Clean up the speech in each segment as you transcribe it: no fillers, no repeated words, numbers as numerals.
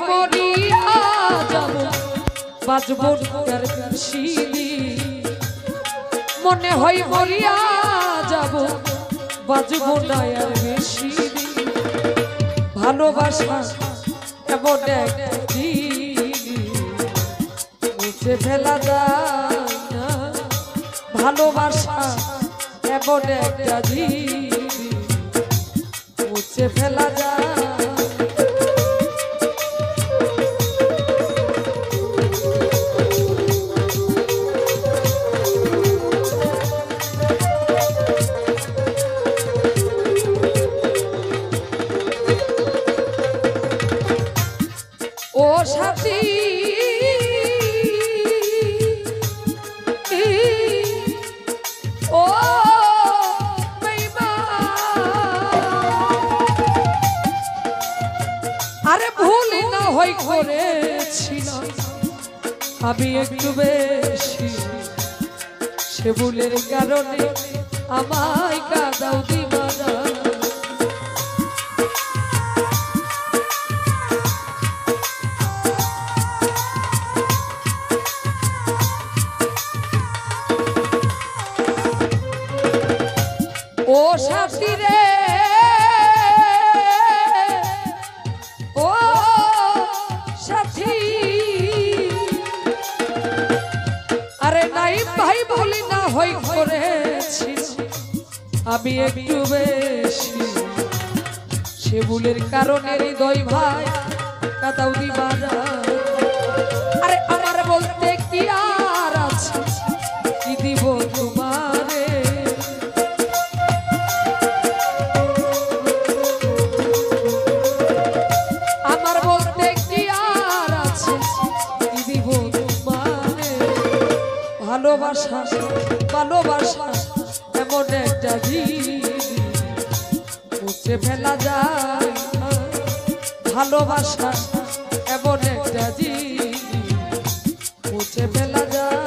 মরিয়া যাব বাজব আর শিলি মনে হয় মরিয়া যাব বাজব না আর বেশি ভালোবাসা এমন মুছে ফেলা যায় না ভালোবাসা এমন একটা মুছে ফেলা যায় ও সাথী ও আরে ভুল না হই করেছিলাম আমি একটু বেশি সে ভুলের কারণে আমায় কাঁদাও দিবানা ও সাথী রে ও সাথী আরে নাই ভাই বলি না হই করেছি আমি একটু বেশি সে ভুলের কারণে হৃদয় ভাই কাঁদাও দিবানা আরে আমার বলতে কি আর আছে কি দিব তোমারে ভালোবাসা ভালোবাসা এমন একটা মুছে ফেলা যায় ভালোবাসা এমন একটা মুছে ফেলা যায়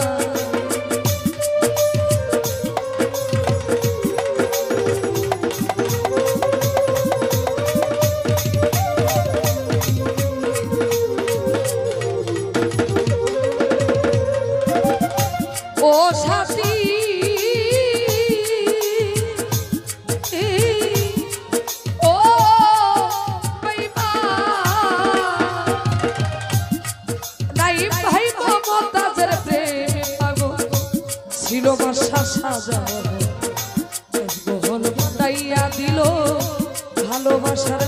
ও সাথী ও নাই ভাই মমতাজের প্রেম পাগল ছিল বাসা সাজানো বহল বানাইয়া দিল ভালোবাসার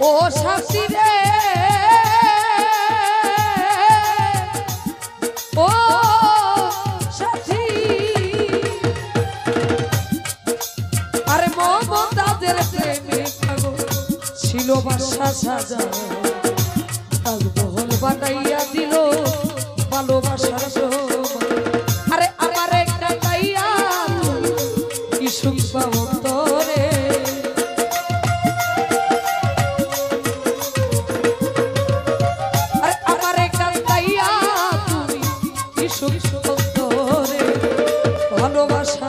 ও সাথী রে ও সাথী আরে মমতাজের প্রেমে পাগল ছিল বাসা সাজানো তাজমহল বানাইয়া দিল ভালোবাসার আরে আমার একটা গাইয়া কি সুখ পাবো তোরে ভালোবাসা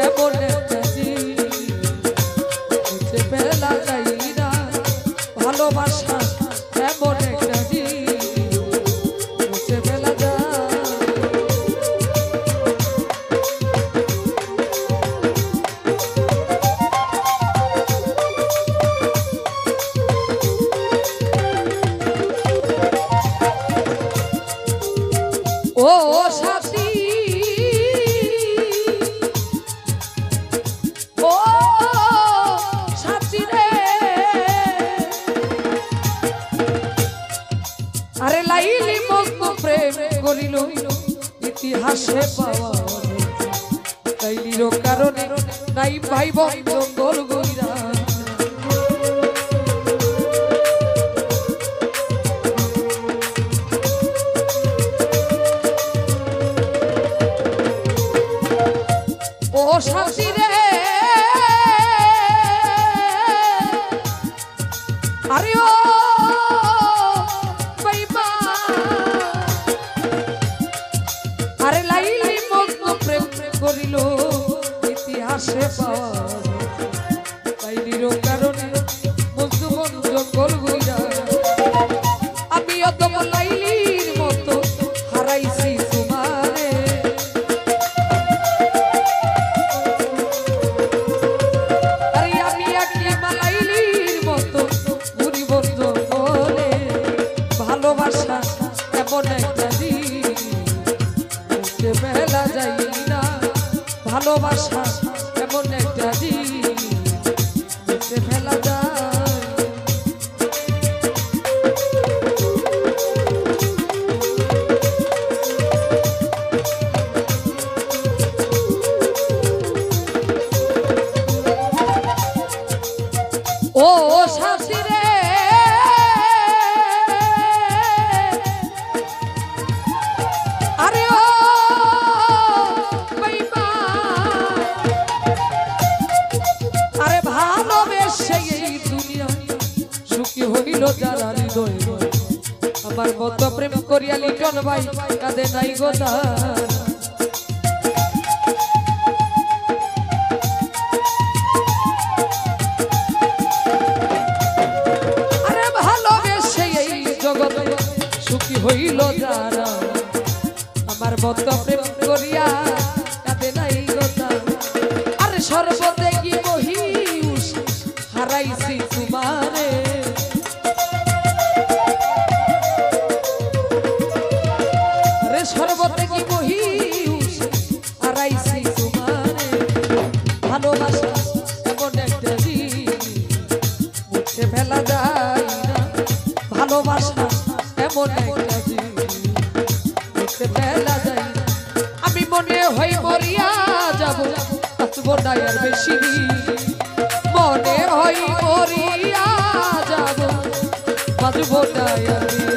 এমন একটা মুছে ফেলা যায় না ভালোবাসা এমন একটা মুছে ফেলা যায় ও সাথী ও সাথী রে আরে লাইলি মগ্ন প্রেম করিল ইতিহাসে পাওয়া লাইলির কারণে নাই ভাই জঙ্গল গইরা ও সাথী রে আরে ও ইতিহাসে পাওয়া তাই নিরো কারণে মজদুমন জঙ্গল ঘুরা আমি অত লাইলির মতো হারাইছি তোমারে আরে আমি একই লাইলির মতো ঘুরি বন্ধ বলে ভালোবাসা এমন একটা জিনিস মেলা যাই না ভালোবাসা এমন একটা জিনিস ফেলা যায় ও শাশিরে আরে ও হইল যারা হৃদয় আমার মতো প্রেম করিয়া লিটন ভাই কাঁদে নাই গোদা আরে ভালোবেসে এই জগতে সুখী হইল যারা আমার মতো প্রেম করিয়া কাঁদে নাই গোদা আরে সর্বদেগী মহিষ হারাইছি তোমারে সর্বত্যাগী মহিষ হারাইছি তোমারে ভালোবাসা এমন একটা জিনিস মুছে ফেলা যায় না ভালোবাসা এমন একটা জিনিস মুছে ফেলা যায় না আমি মনে হই মরিয়া যাব বাঁচবো না আর বেশি মনে হই মরিয়া যাব বাঁচবো না আর